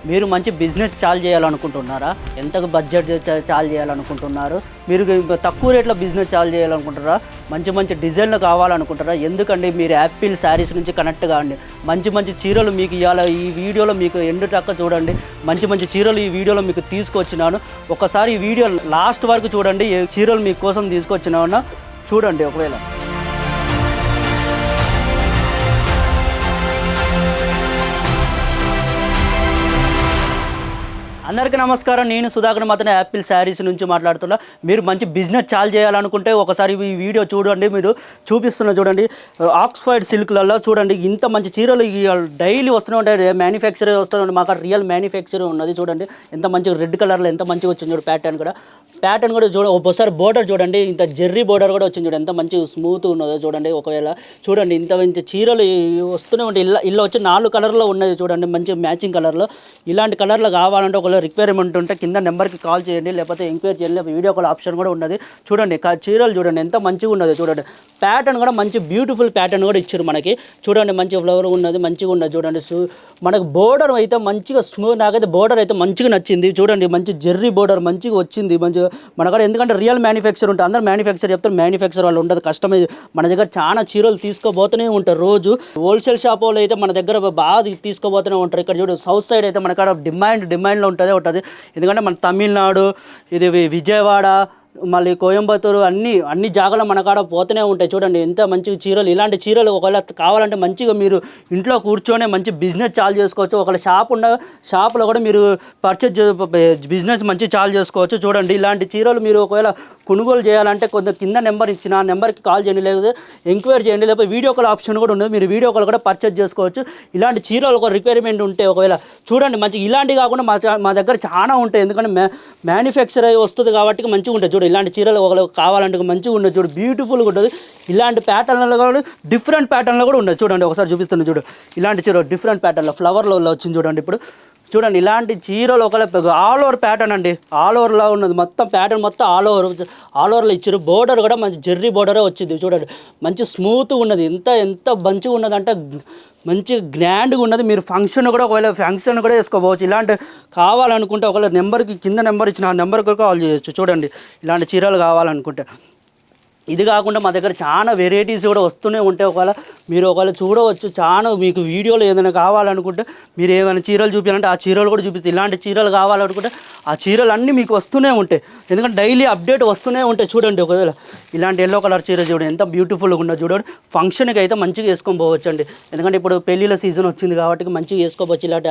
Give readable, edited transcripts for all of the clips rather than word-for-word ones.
మీరు మంచి బిజినెస్ చాలు చేయాలనుకుంటున్నారా? ఎంత బడ్జెట్ చాలు చేయాలనుకుంటున్నారు? మీరు తక్కువ రేట్లో బిజినెస్ చాలు చేయాలనుకుంటారా? మంచి మంచి డిజైన్లు కావాలనుకుంటారా? ఎందుకండి మీరు యాపిల్ శారీస్ నుంచి కనెక్ట్ కాండి. మంచి మంచి చీరలు మీకు ఇవాళ ఈ వీడియోలో మీకు ఎండు టక్క చూడండి. మంచి మంచి చీరలు ఈ వీడియోలో మీకు తీసుకొచ్చినాను. ఒకసారి ఈ వీడియో లాస్ట్ వరకు చూడండి. ఏ చీరలు మీకోసం తీసుకొచ్చినానో చూడండి. ఒకవేళ అందరికీ నమస్కారం. నేను సుధాకర్ మాత్రం యాపిల్ శారీస్ నుంచి మాట్లాడుతున్నా. మీరు మంచి బిజినెస్ చాలు చేయాలనుకుంటే ఒకసారి ఈ వీడియో చూడండి. మీరు చూపిస్తున్నా చూడండి. ఆక్స్ఫర్డ్ సిల్క్లలో చూడండి ఇంత మంచి చీరలు డైలీ వస్తూనే ఉంటాయి. మ్యానుఫ్యాక్చర్ వస్తూనే ఉంటాయి. మాకు రియల్ మ్యానుఫ్యాక్చర్ ఉన్నది. చూడండి ఎంత మంచిగా రెడ్ కలర్లో ఎంత మంచిగా వచ్చింది చూడు. ప్యాటర్న్ కూడా చూడండి. ఒకసారి బోర్డర్ చూడండి. ఇంత జెర్రీ బోర్డర్ కూడా వచ్చింది చూడండి. ఎంత మంచిగా స్మూత్ ఉన్నదో చూడండి. ఒకవేళ చూడండి ఇంత మంచి చీరలు వస్తూనే ఉంటాయి. ఇలా వచ్చి 4 కలర్లో ఉన్నది చూడండి. మంచి మ్యాచింగ్ కలర్లో. ఇలాంటి కలర్లో కావాలంటే ఒకవేళ రిక్వైర్మెంట్ ఉంటే కింద నెంబర్కి కాల్ చేయండి, లేకపోతే ఎంక్వైరీ చేయండి. వీడియో కాల్ ఆప్షన్ కూడా ఉన్నది. చూడండి చీరలు చూడండి ఎంత మంచిగా ఉన్నది చూడండి. ప్యాటర్న్ కూడా మంచి బ్యూటిఫుల్ ప్యాటర్న్ కూడా ఇచ్చారు మనకి. చూడండి మంచి ఫ్లవర్ ఉన్నది, మంచిగా ఉన్నది చూడండి. మనకు బోర్డర్ అయితే మంచిగా నాకైతే బోర్డర్ అయితే మంచిగా నచ్చింది. చూడండి మంచి జెర్రీ బోర్డర్ మంచిగా వచ్చింది. మంచిగా మన దగ్గర ఎందుకంటే రియల్ మ్యానుఫ్యాక్చర్ ఉంటుంది. అందరూ మ్యానుఫ్యాక్చర్ చెప్తారు, మ్యానుఫ్యాక్చర్ వాళ్ళు ఉండదు. కస్టమైజ్ మన దగ్గర చాలా చీరలు తీసుకోబోతూనే ఉంటారు. రోజు హోల్సేల్ షాప్ వాళ్ళు అయితే మన దగ్గర బాగా తీసుకోబోతూనే ఉంటారు. ఇక్కడ చూడు సౌత్ సైడ్ అయితే మన కాడ డిమాండ్లో ఉంటుంది. ఎందుకంటే మన తమిళనాడు, ఇది విజయవాడ, మళ్ళీ కోయంబత్తూరు అన్ని జాగాలో మన కాడ పోతూనే ఉంటాయి. చూడండి ఎంత మంచి చీరలు. ఇలాంటి చీరలు ఒకవేళ కావాలంటే మంచిగా మీరు ఇంట్లో కూర్చొని మంచి బిజినెస్ చాలు చేసుకోవచ్చు. ఒకవేళ షాప్లో కూడా మీరు బిజినెస్ మంచి చాలు చేసుకోవచ్చు. చూడండి ఇలాంటి చీరలు మీరు ఒకవేళ కొనుగోలు చేయాలంటే కొంత కింద నెంబర్ ఇచ్చిన ఆ నెంబర్కి కాల్ చేయండి, లేకపోతే ఎంక్వైరీ చేయండి, లేకపోతే వీడియో కాల్ ఆప్షన్ కూడా ఉన్నది. మీరు వీడియో కాల్ కూడా పర్చేజ్ చేసుకోవచ్చు. ఇలాంటి చీరలు ఒక రిక్వైర్మెంట్ ఉంటే ఒకవేళ చూడండి మంచి ఇలాంటివి కాకుండా మా దగ్గర చాలా ఉంటాయి. ఎందుకంటే మ్యానుఫ్యాక్చర్ అయ్యి వస్తుంది కాబట్టి మంచిగా ఉంటాయి. చూడు ఇలాంటి చీరలు ఒకవేళ కావాలంటే మంచిగా ఉండదు. చూడు బ్యూటిఫుల్గా ఉంటుంది. ఇలాంటి ప్యాటర్న్లో కూడా డిఫరెంట్ ప్యాటర్న్లో కూడా ఉండదు. చూడండి ఒకసారి చూపిస్తున్నాను చూడు. ఇలాంటి చీర డిఫరెంట్ ప్యాటర్న్లో ఫ్లవర్లో వచ్చింది చూడండి. ఇప్పుడు చూడండి ఇలాంటి చీరలు ఒకవేళ ఆల్ ఓవర్ ప్యాటర్న్ అండి. ఆల్ ఓవర్లో ఉన్నది మొత్తం ప్యాటర్న్ మొత్తం ఆల్ ఓవర్లో ఇచ్చారు. బోర్డర్ కూడా మంచి జెర్రీ బోర్డరే వచ్చింది. చూడండి మంచి స్మూత్గా ఉన్నది. ఎంత మంచిగా ఉన్నది అంటే మంచి గ్రాండ్గా ఉన్నది. మీరు ఫంక్షన్ కూడా ఒకవేళ ఫంక్షన్ కూడా వేసుకోవచ్చు. ఇలాంటి కావాలనుకుంటే ఒకవేళ నెంబర్కి కింద నెంబర్ ఇచ్చిన ఆ నెంబర్కి కాల్ చేయొచ్చు. చూడండి ఇలాంటి చీరలు కావాలనుకుంటే. ఇది కాకుండా మా దగ్గర చాలా వెరైటీస్ కూడా వస్తూనే ఉంటాయి. ఒకవేళ చూడవచ్చు. చాలా మీకు వీడియోలో ఏదైనా కావాలనుకుంటే మీరు ఏమైనా చీరలు చూపించాలంటే ఆ చీరలు కూడా చూపిస్తాయి. ఇలాంటి చీరలు కావాలనుకుంటే ఆ చీరలు అన్నీ మీకు వస్తూనే ఉంటాయి. ఎందుకంటే డైలీ అప్డేట్ వస్తూనే ఉంటాయి. చూడండి ఒకవేళ ఇలాంటి ఎల్లో కలర్ చీర చూడండి ఎంత బ్యూటిఫుల్గా ఉన్నది. చూడండి ఫంక్షన్కి అయితే మంచిగా వేసుకొని పోవచ్చు అండి. ఎందుకంటే ఇప్పుడు పెళ్ళిళ్ళ సీజన్ వచ్చింది కాబట్టి మంచిగా వేసుకోవచ్చు. ఇలాంటి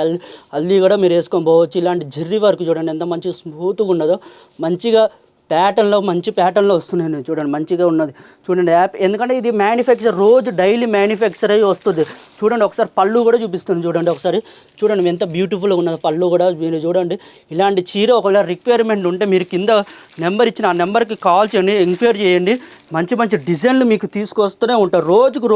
హల్దీ కూడా మీరు వేసుకొని పోవచ్చు. ఇలాంటి జెర్రీ వర్క్ చూడండి ఎంత మంచిగా స్మూత్గా ఉన్నదో. మంచిగా మంచి ప్యాటర్న్లో వస్తున్నాయి చూడండి. మంచిగా ఉన్నది చూడండి యాప్. ఎందుకంటే ఇది మ్యానుఫ్యాక్చర్ రోజు డైలీ మ్యానుఫ్యాక్చర్ అయ్యి వస్తుంది. చూడండి ఒకసారి పళ్ళు కూడా చూపిస్తుంది చూడండి. ఒకసారి చూడండి ఎంత బ్యూటిఫుల్గా ఉన్నది పళ్ళు కూడా. మీరు చూడండి ఇలాంటి చీర ఒకవేళ రిక్వైర్మెంట్ ఉంటే మీరు కింద నెంబర్ ఇచ్చిన ఆ నెంబర్కి కాల్ చేయండి, ఎంక్వైరీ చేయండి. మంచి మంచి డిజైన్లు మీకు తీసుకొస్తూనే ఉంటారు.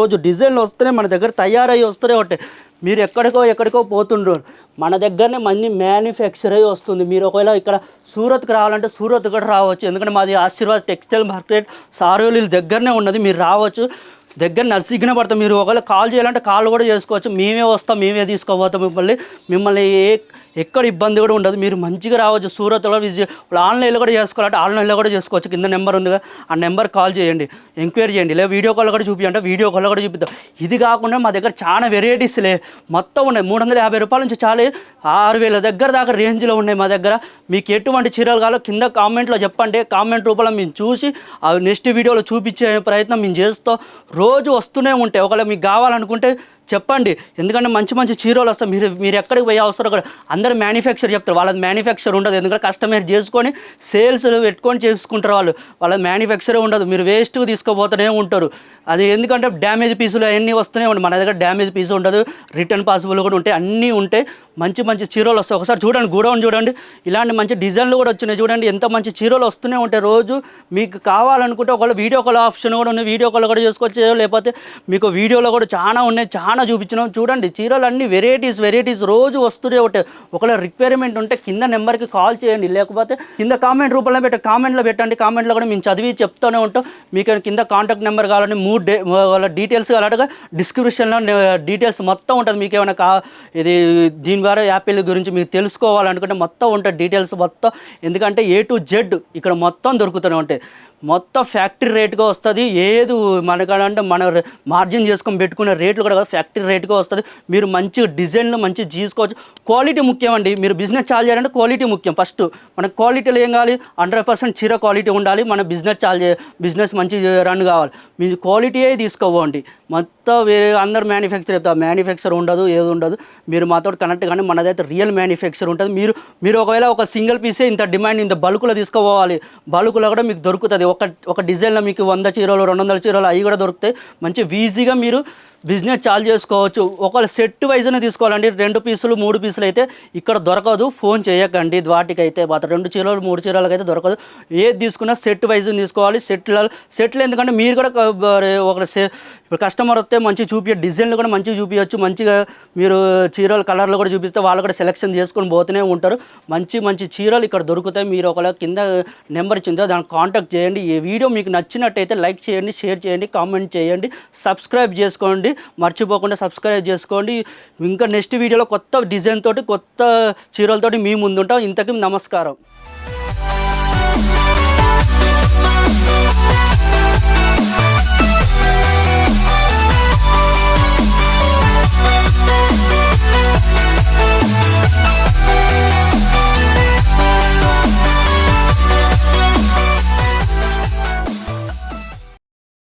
రోజు డిజైన్లు వస్తూనే మన దగ్గర తయారయ్యి వస్తూనే ఉంటాయి. మీరు ఎక్కడికో పోతుండ్రు. మన దగ్గరనే మంది మ్యానుఫ్యాక్చర్ అయ్యి వస్తుంది. మీరు ఒకవేళ ఇక్కడ సూరత్కి రావాలంటే సూరత్ కూడా రావచ్చు. ఎందుకంటే మాది ఆశీర్వాద్ టెక్స్టైల్ మార్కెట్ సారోలి దగ్గరనే ఉన్నది. మీరు రావచ్చు. దగ్గర నర్సిగ్నే పడతాం. మీరు ఒకవేళ కాల్ చేయాలంటే కాల్ కూడా చేసుకోవచ్చు. మేమే వస్తాం, మేమే తీసుకోపోతాం. మిమ్మల్ని ఎక్కడ ఇబ్బంది కూడా ఉండదు. మీరు మంచిగా రావచ్చు. సూరత్లో ఆన్లైన్లో కూడా చేసుకోవాలంటే ఆన్లైన్లో కూడా చేసుకోవచ్చు. కింద నెంబర్ ఉందిగా ఆ నెంబర్ కాల్ చేయండి, ఎంక్వైరీ చేయండి. లేదా వీడియో కాల్ కూడా చూపించంటే వీడియో కాల్ కూడా చూపిద్దాం. ఇది కాకుండా మా దగ్గర చాలా వెరైటీస్లే మొత్తం ఉన్నాయి. 350 రూపాయల నుంచి చాలా 6000 దగ్గర దాకా రేంజ్లో ఉన్నాయి మా దగ్గర. మీకు ఎటువంటి చీరలు కావాలో కింద కామెంట్లో చెప్పండి. కామెంట్ రూపంలో మేము చూసి ఆ నెక్స్ట్ వీడియోలో చూపించే ప్రయత్నం మేము చేస్తాం. రోజు వస్తూనే ఉంటాయి. ఒకవేళ మీకు కావాలనుకుంటే చెప్పండి. ఎందుకంటే మంచి చీరలు వస్తాయి. మీరు ఎక్కడికి పోయే అవసరం కూడా అందరూ మ్యానుఫ్యాక్చర్ చెప్తారు. వాళ్ళది మ్యానుఫ్యాక్చర్ ఉండదు. ఎందుకంటే కస్టమైజ్ చేసుకొని సేల్స్ పెట్టుకొని చేసుకుంటారు. వాళ్ళది మ్యానుఫ్యాక్చరే ఉండదు. మీరు వేస్ట్గా తీసుకోబోతూనే ఉంటారు. అది ఎందుకంటే డ్యామేజ్ పీసులు అవన్నీ వస్తూనే ఉంటాయి. మన దగ్గర డ్యామేజ్ పీసు ఉండదు, రిటర్న్ పాసిబుల్ కూడా ఉంటాయి. అన్నీ ఉంటాయి. మంచి చీరలు వస్తాయి. ఒకసారి చూడండి గూడౌన్ చూడండి. ఇలాంటి మంచి డిజైన్లు కూడా వచ్చినాయి. చూడండి ఎంత మంచి చీరలు వస్తూనే ఉంటాయి. రోజు మీకు కావాలనుకుంటే ఒకవేళ వీడియో కాల్ ఆప్షన్ కూడా ఉంది. వీడియో కాల్ కూడా చేసుకోవచ్చు. లేకపోతే మీకు వీడియోలో కూడా చాలా ఉన్నాయి. చాలా చూపించినాం. చూడండి చీరలు అన్ని వెరైటీస్ రోజు వస్తూనే ఉంటాయి. ఒకవేళ రిక్వైర్మెంట్ ఉంటే కింద నెంబర్కి కాల్ చేయండి, లేకపోతే కింద కామెంట్ రూపంలో కామెంట్లో పెట్టండి. కామెంట్లో కూడా మేము చదివి చెప్తూనే ఉంటాం. మీకు కింద కాంటాక్ట్ నెంబర్ కావాలంటే వాళ్ళ డీటెయిల్స్ అలాగా డిస్క్రిప్షన్లో డీటెయిల్స్ మొత్తం ఉంటుంది. మీకు ఏమైనా ఇది దీని ద్వారా యాపిల్ గురించి మీకు తెలుసుకోవాలనుకుంటే మొత్తం ఉంటుంది డీటెయిల్స్ మొత్తం. ఎందుకంటే A to Z ఇక్కడ మొత్తం దొరుకుతూనే ఉంటాయి. మొత్తం ఫ్యాక్టరీ రేట్గా వస్తుంది. ఏది మనకంటే మన మార్జిన్ చేసుకొని పెట్టుకునే రేట్లు కూడా ఫ్యాక్టరీ రేట్గా వస్తుంది. మీరు మంచి డిజైన్లు మంచి తీసుకోవచ్చు. క్వాలిటీ ముఖ్యం అండి. మీరు బిజినెస్ చాలు చేయాలంటే క్వాలిటీ ముఖ్యం. ఫస్ట్ మనకు క్వాలిటీలో ఏం కావాలి, 100% చీర క్వాలిటీ ఉండాలి. మన బిజినెస్ మంచి రన్ కావాలి. మీ క్వాలిటీయే తీసుకోవండి. మొత్తం వేరే అందరు మ్యానుఫ్యాక్చర్ ఉండదు, ఏది ఉండదు. మీరు మాతో కనెక్ట్ కానీ మనదైతే రియల్ మ్యానుఫ్యాక్చర్ ఉంటుంది. మీరు ఒకవేళ ఒక సింగిల్ పీసే ఇంత డిమాండ్ ఇంత బల్క్లో తీసుకోవాలి. బల్క్లో కూడా మీకు దొరుకుతుంది. ఒక డిజైన్లో మీకు 100 చీరలు 200 చీరలు అవి కూడా దొరుకుతాయి. మంచి ఈజీగా మీరు బిజినెస్ చాలు చేసుకోవచ్చు. ఒకవేళ సెట్ వైజ్నే తీసుకోవాలండి. 2 పీసులు 3 పీసులు అయితే ఇక్కడ దొరకదు. ఫోన్ చేయకండి వాటికైతే. 2 చీరలు 3 చీరలకు అయితే దొరకదు. ఏది తీసుకున్నా సెట్ వైజ్ తీసుకోవాలి. సెట్లు ఎందుకంటే మీరు కూడా ఇప్పుడు కస్టమర్ వస్తే మంచి డిజైన్లు కూడా మంచిగా చూపించవచ్చు. మంచిగా మీరు చీరలు కలర్లు కూడా చూపిస్తే వాళ్ళు కూడా సెలెక్షన్ చేసుకొని పోతూనే ఉంటారు. మంచి చీరలు ఇక్కడ దొరుకుతాయి. మీరు ఒకవేళ కింద నెంబర్ ఇచ్చిందో దానికి కాంటాక్ట్ చేయండి. ఈ వీడియో మీకు నచ్చినట్టయితే లైక్ చేయండి, షేర్ చేయండి, కామెంట్ చేయండి, సబ్స్క్రైబ్ చేసుకోండి. మర్చిపోకుండా సబ్స్క్రైబ్ చేసుకోండి. ఇంకా నెక్స్ట్ వీడియోలో కొత్త డిజైన్ తోటి కొత్త చీరలతోటి మీ ముందుంటాం. ఇంతకీ నమస్కారం.